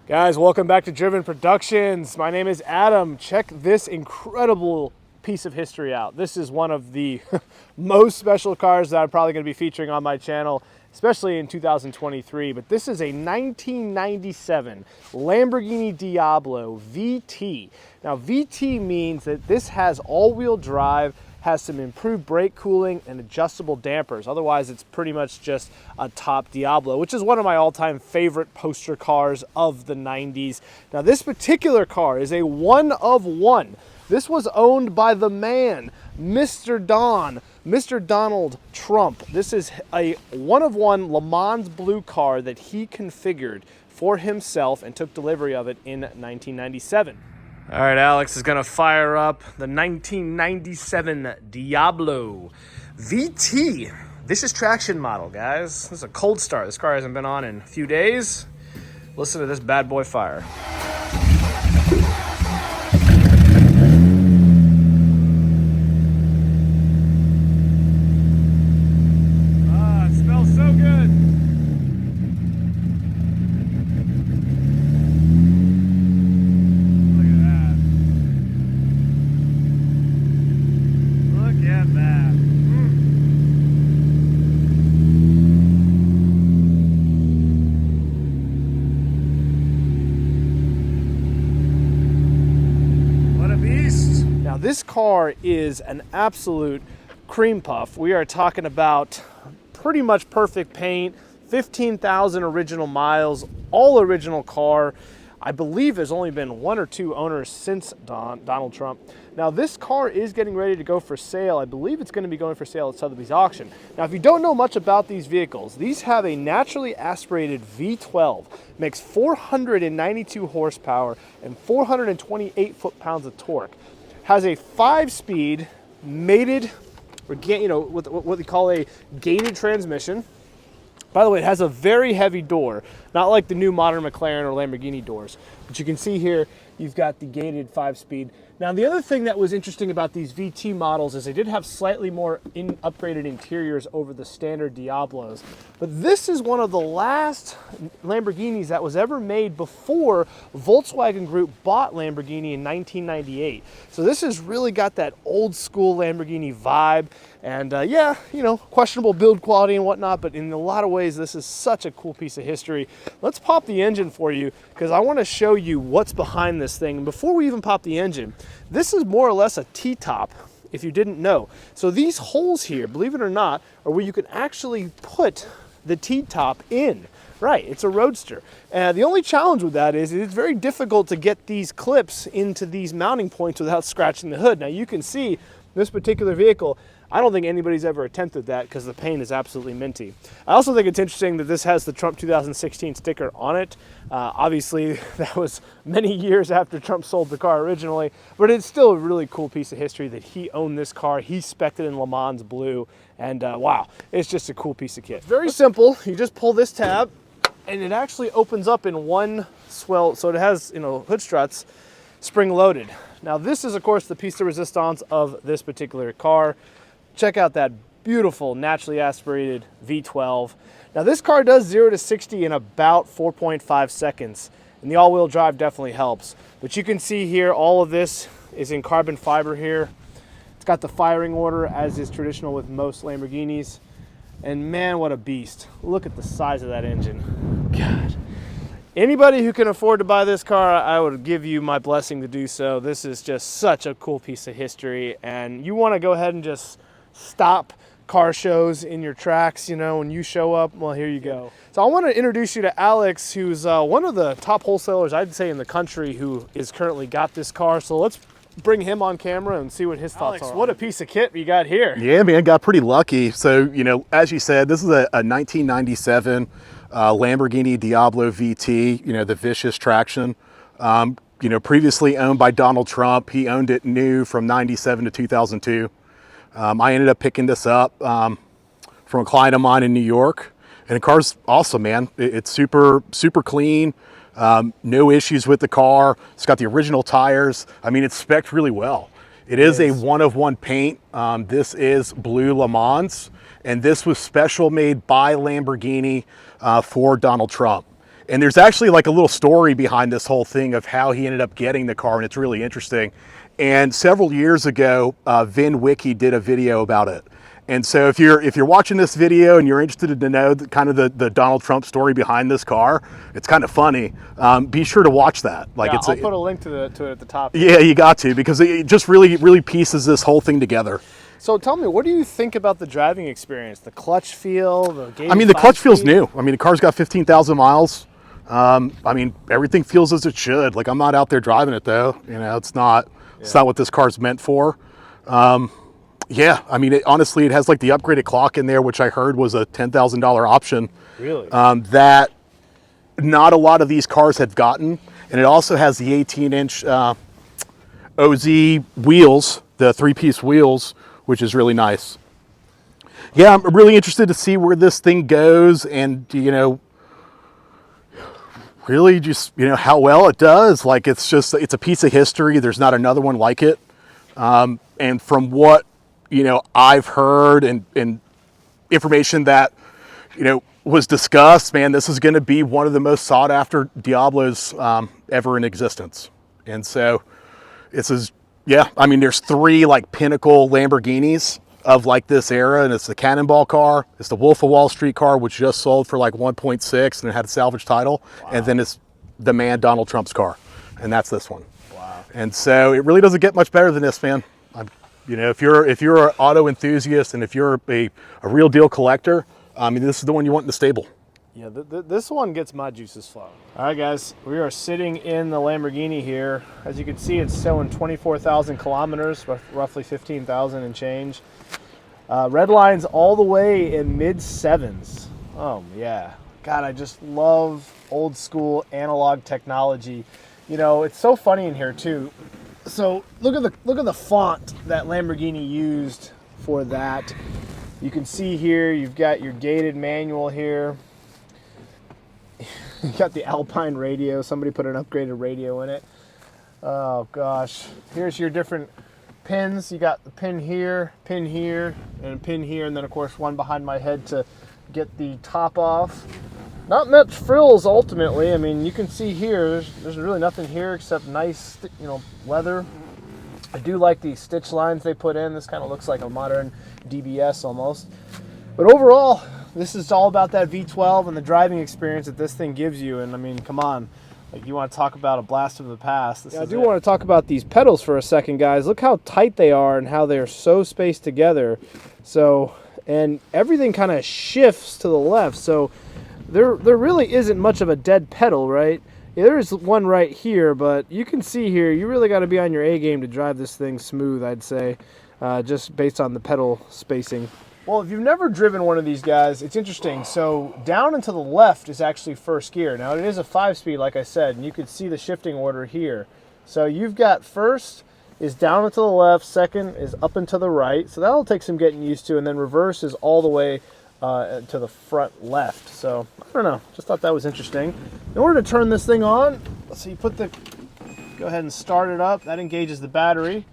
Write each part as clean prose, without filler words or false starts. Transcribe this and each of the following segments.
Guys, welcome back to Driven Productions. My name is Adam. Check this incredible piece of history out. This is one of the most special cars that I'm probably going to be featuring on my channel, especially in 2023. But this is a 1997 Lamborghini Diablo VT. Now, VT means that this has all-wheel drive, has some improved brake cooling and adjustable dampers. Otherwise, it's pretty much just a top Diablo, which is one of my all-time favorite poster cars of the 90s. Now, this particular car is a one of one. This was owned by the man, Mr. Donald Trump. This is a one of one Le Mans blue car that he configured for himself and took delivery of it in 1997. All right, Alex is gonna fire up the 1997 Diablo VT. This is traction model, guys. This is a cold start. This car hasn't been on in a few days. Listen to this bad boy fire. Ah, it smells so good. This car is an absolute cream puff. We are talking about pretty much perfect paint, 15,000 original miles, all original car. I believe there's only been one or two owners since Donald Trump. Now, this car is getting ready to go for sale. I believe it's going to be going for sale at Sotheby's auction. Now, if you don't know much about these vehicles, these have a naturally aspirated V12, makes 492 horsepower and 428 foot-pounds of torque. Has a 5-speed mated, or what they call a gated transmission. By the way, it has a very heavy door, not like the new modern McLaren or Lamborghini doors. But you can see here, you've got the gated 5-speed. Now, the other thing that was interesting about these VT models is they did have slightly more upgraded interiors over the standard Diablos. But this is one of the last Lamborghinis that was ever made before Volkswagen Group bought Lamborghini in 1998. So this has really got that old school Lamborghini vibe. And yeah, questionable build quality and whatnot, but in a lot of ways, this is such a cool piece of history. Let's pop the engine for you, because I want to show you what's behind this thing. And before we even pop the engine, this is more or less a T-top, if you didn't know. So these holes here, believe it or not, are where you can actually put the T-top in. Right, it's a Roadster. The only challenge with that is it's very difficult to get these clips into these mounting points without scratching the hood. Now, you can see this particular vehicle, I don't think anybody's ever attempted that because the paint is absolutely minty. I also think it's interesting that this has the Trump 2016 sticker on it. Obviously, that was many years after Trump sold the car originally, but it's still a really cool piece of history that he owned this car. He spec'd it in Le Mans blue, and wow, it's just a cool piece of kit. Very simple. You just pull this tab, and it actually opens up in one swell, so it has, hood struts, spring loaded. Now, this is, of course, the piece de resistance of this particular car. Check out that beautiful naturally aspirated V12. Now, this car does 0 to 60 in about 4.5 seconds, and the all-wheel drive definitely helps. But you can see here, all of this is in carbon fiber here. It's got the firing order, as is traditional with most Lamborghinis. And man, what a beast. Look at the size of that engine. God. Anybody who can afford to buy this car, I would give you my blessing to do so. This is just such a cool piece of history, and you want to go ahead and just stop car shows in your tracks, when you show up, well, here you go. So I want to introduce you to Alex, who's one of the top wholesalers, I'd say, in the country, who is currently got this car. So let's bring him on camera and see what his thoughts are. What a piece of kit we got here. Yeah, man, got pretty lucky. So, as you said, this is a 1997 Lamborghini Diablo VT, the vicious traction. Previously owned by Donald Trump. He owned it new from 97 to 2002. I ended up picking this up from a client of mine in New York, and the car's awesome, man. It's super clean. No issues with the car. It's got the original tires. I mean, it's spec'd really well. It is a one-of-one paint. This is blue Le Mans, and this was special made by Lamborghini for Donald Trump. And there's actually like a little story behind this whole thing of how he ended up getting the car, and it's really interesting. And several years ago, Vin Wiki did a video about it. And so if you're watching this video and you're interested to know kind of the Donald Trump story behind this car, it's kind of funny. Be sure to watch that. Like, yeah, I'll put a link to it at the top. Yeah, you got to, because it just really pieces this whole thing together. So tell me, what do you think about the driving experience? The clutch feel, the gated I mean, the clutch feels speed? new. I mean, the car's got 15,000 miles. I mean, everything feels as it should. Like, I'm not out there driving it though. You know, it's not what this car's meant for. Yeah, I mean, honestly, it has like the upgraded clock in there, which I heard was a $10,000 option. Really? That not a lot of these cars have gotten. And it also has the 18-inch OZ wheels, the 3-piece wheels, which is really nice. Yeah, I'm really interested to see where this thing goes, and, you know, really just, you know, how well it does. Like, it's a piece of history. There's not another one like it. And from what, you know, I've heard and information that, you know, was discussed, man, this is going to be one of the most sought after Diablos ever in existence. And so this is, yeah, I mean, there's 3 like pinnacle Lamborghinis of like this era, and it's the Cannonball car, it's the Wolf of Wall Street car, which just sold for like 1.6 and it had a salvage title. Wow. And then it's the man Donald Trump's car, and that's this one. Wow. And so it really doesn't get much better than this, man. You know, if you're an auto enthusiast and if you're a real deal collector, I mean, this is the one you want in the stable. Yeah, this one gets my juices flowing. All right, guys, we are sitting in the Lamborghini here. As you can see, it's showing 24,000 kilometers, roughly 15,000 and change. Red lines all the way in mid-7s. Oh, yeah. God, I just love old school analog technology. You know, it's so funny in here, too. So look at the font that Lamborghini used for that. You can see here you've got your gated manual here. You got the Alpine radio. Somebody put an upgraded radio in it. Oh gosh. Here's your different pins. You got the pin here, and a pin here, and then of course one behind my head to get the top off. Not much frills ultimately. I mean, you can see here, there's really nothing here except nice, you know, leather. I do like the stitch lines they put in. This kind of looks like a modern DBS almost. But overall, this is all about that V12 and the driving experience that this thing gives you. And I mean, come on. Like, you want to talk about a blast from the past. I do want to talk about these pedals for a second, guys. Look how tight they are and how they're so spaced together. So, and everything kind of shifts to the left. So there really isn't much of a dead pedal, right? Yeah, there's one right here, but you can see here, you really got to be on your A game to drive this thing smooth, I'd say, just based on the pedal spacing. Well, if you've never driven one of these guys, it's interesting. So down and to the left is actually first gear. Now it is a 5-speed, like I said, and you can see the shifting order here. So you've got first is down and to the left, second is up and to the right. So that'll take some getting used to, and then reverse is all the way to the front left. So I don't know, just thought that was interesting. In order to turn this thing on, so you go ahead and start it up. That engages the battery.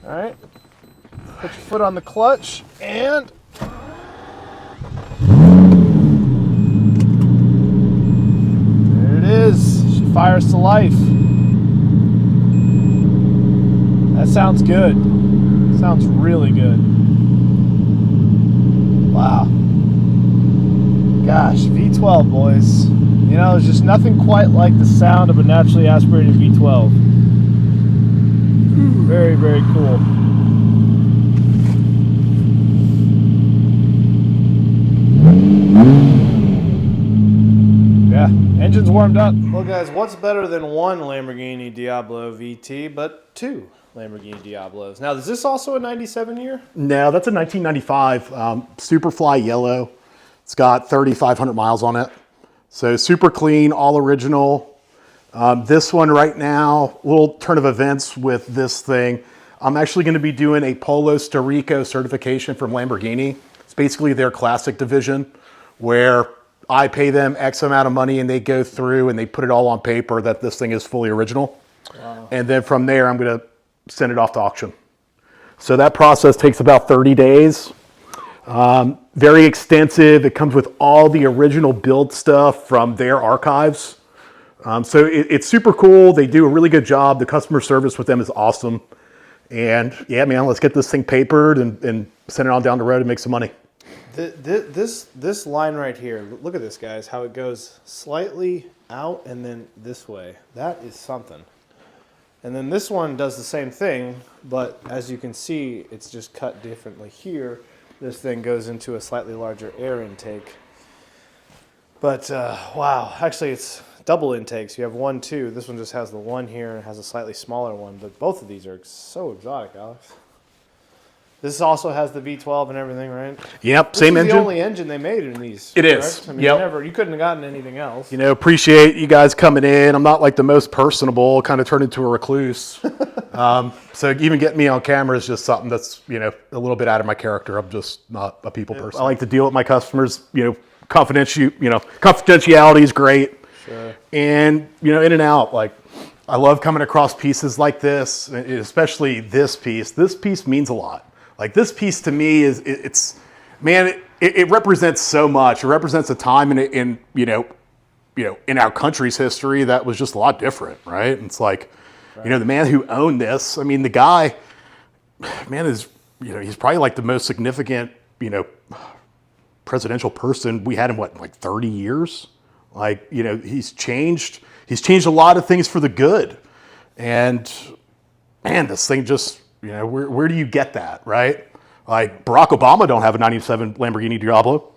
All right. Put your foot on the clutch, and there it is. She fires to life. That sounds good. Sounds really good. Wow. Gosh, V12, boys. You know, there's just nothing quite like the sound of a naturally aspirated V12. Very, very cool. Yeah, engine's warmed up. Well, guys, what's better than one Lamborghini Diablo VT, but 2 Lamborghini Diablos? Now, is this also a 97 year? No, that's a 1995 Superfly yellow. It's got 3,500 miles on it. So super clean, all original. This one right now, little turn of events with this thing. I'm actually going to be doing a Polo Storico certification from Lamborghini. It's basically their classic division, where I pay them X amount of money and they go through and they put it all on paper that this thing is fully original. Wow. And then from there, I'm going to send it off to auction. So that process takes about 30 days. very extensive. It comes with all the original build stuff from their archives. So it's super cool. They do a really good job. The customer service with them is awesome. And yeah, man, let's get this thing papered and send it on down the road and make some money. This line right here, look at this, guys, how it goes slightly out and then this way. That is something. And then this one does the same thing, but as you can see, it's just cut differently here. This thing goes into a slightly larger air intake. But wow, actually it's double intakes. You have 1, 2. This one just has the one here and has a slightly smaller one, but both of these are so exotic, Alex. This also has the V12 and everything, right? Yep, this same is engine. The only engine they made in these. It correct? is. I mean, yep. you couldn't have gotten anything else. You know, appreciate you guys coming in. I'm not like the most personable, kind of turned into a recluse. So even getting me on camera is just something that's, you know, a little bit out of my character. I'm just not a people person. I like to deal with my customers. You know, confidentiality is great. Sure. And, you know, in and out, like, I love coming across pieces like this, especially this piece. This piece means a lot. Like, this piece to me is, it represents so much. It represents a time in you know, in our country's history that was just a lot different, right? And it's like, you know, the man who owned this, I mean, the guy, man, is, you know, he's probably like the most significant, you know, presidential person we had in what, like 30 years? Like, you know, he's changed a lot of things for the good. And man, this thing just, you know, where do you get that, right? Like, Barack Obama don't have a 97 Lamborghini Diablo,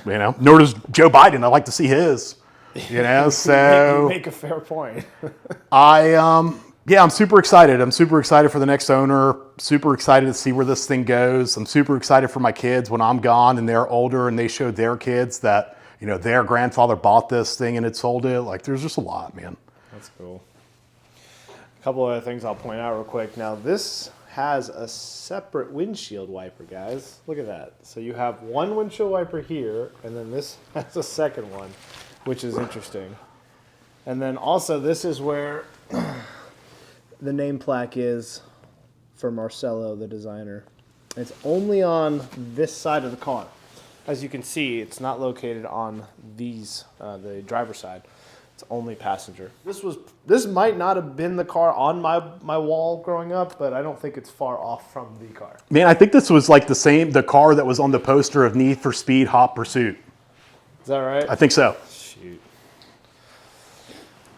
you know, nor does Joe Biden. I'd like to see his, you know, so. You make a fair point. I'm super excited. I'm super excited for the next owner, super excited to see where this thing goes. I'm super excited for my kids when I'm gone and they're older and they show their kids that, you know, their grandfather bought this thing and had sold it. Like, there's just a lot, man. That's cool. A couple other things I'll point out real quick. Now, this has a separate windshield wiper, guys. Look at that. So you have one windshield wiper here, and then this has a second one, which is interesting. And then also, this is where the name plaque is for Marcelo, the designer. It's only on this side of the car. As you can see, it's not located on these, the driver's side. It's only passenger. This might not have been the car on my wall growing up, but I don't think it's far off from the car. Man, I think this was like the car that was on the poster of Need for Speed Hot Pursuit. Is that right? I think so. Shoot.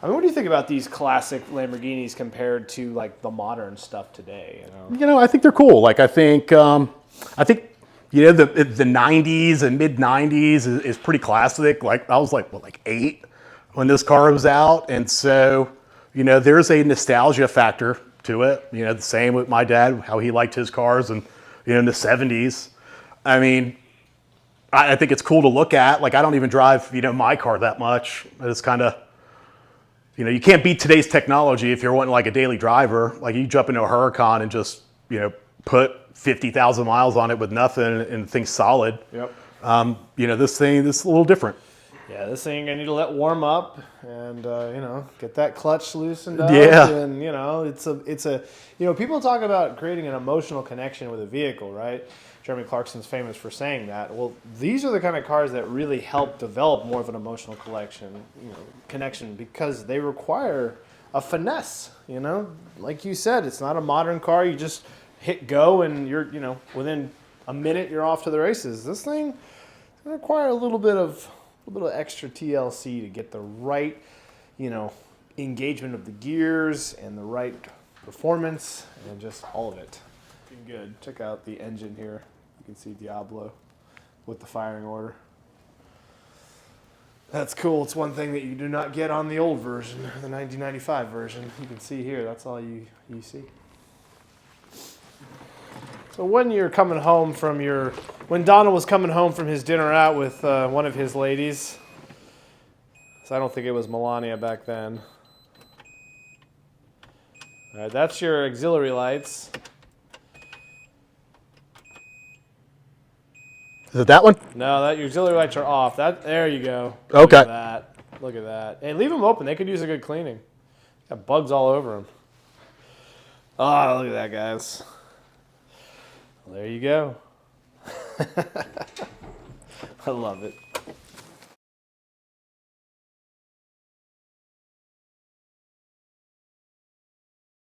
I mean, what do you think about these classic Lamborghinis compared to like the modern stuff today? You know, I think they're cool. Like, I think you know, the 90s and mid 90s is pretty classic. Like, I was like, what, like 8 when this car was out. And so, you know, there's a nostalgia factor to it. You know, the same with my dad, how he liked his cars and, you know, in the 70s. I mean, I think it's cool to look at. Like, I don't even drive, you know, my car that much. It's kind of, you know, you can't beat today's technology if you're wanting like a daily driver. Like, you jump into a Huracan and just, you know, put 50,000 miles on it with nothing and the thing's solid. Yep. You know, this is a little different. Yeah, this thing I need to let warm up and, you know, get that clutch loosened up. Yeah. And, you know, it's a, you know, people talk about creating an emotional connection with a vehicle, right? Jeremy Clarkson's famous for saying that. Well, these are the kind of cars that really help develop more of an emotional connection because they require a finesse, you know? Like you said, it's not a modern car. You just hit go and you're, you know, within a minute you're off to the races. This thing require a little bit of extra TLC to get the right, you know, engagement of the gears and the right performance and just all of it. Good. Check out the engine here. You can see Diablo with the firing order. That's cool. It's one thing that you do not get on the old version, the 1995 version. You can see here, that's all you see. So when you're coming home from when Donald was coming home from his dinner out with one of his ladies, so I don't think it was Melania back then. All right, that's your auxiliary lights. Is it that one? No, your auxiliary lights are off. There you go. Okay. Look at that. Hey, leave them open. They could use a good cleaning. Got bugs all over them. Oh, look at that, guys. Well, there you go. I love it.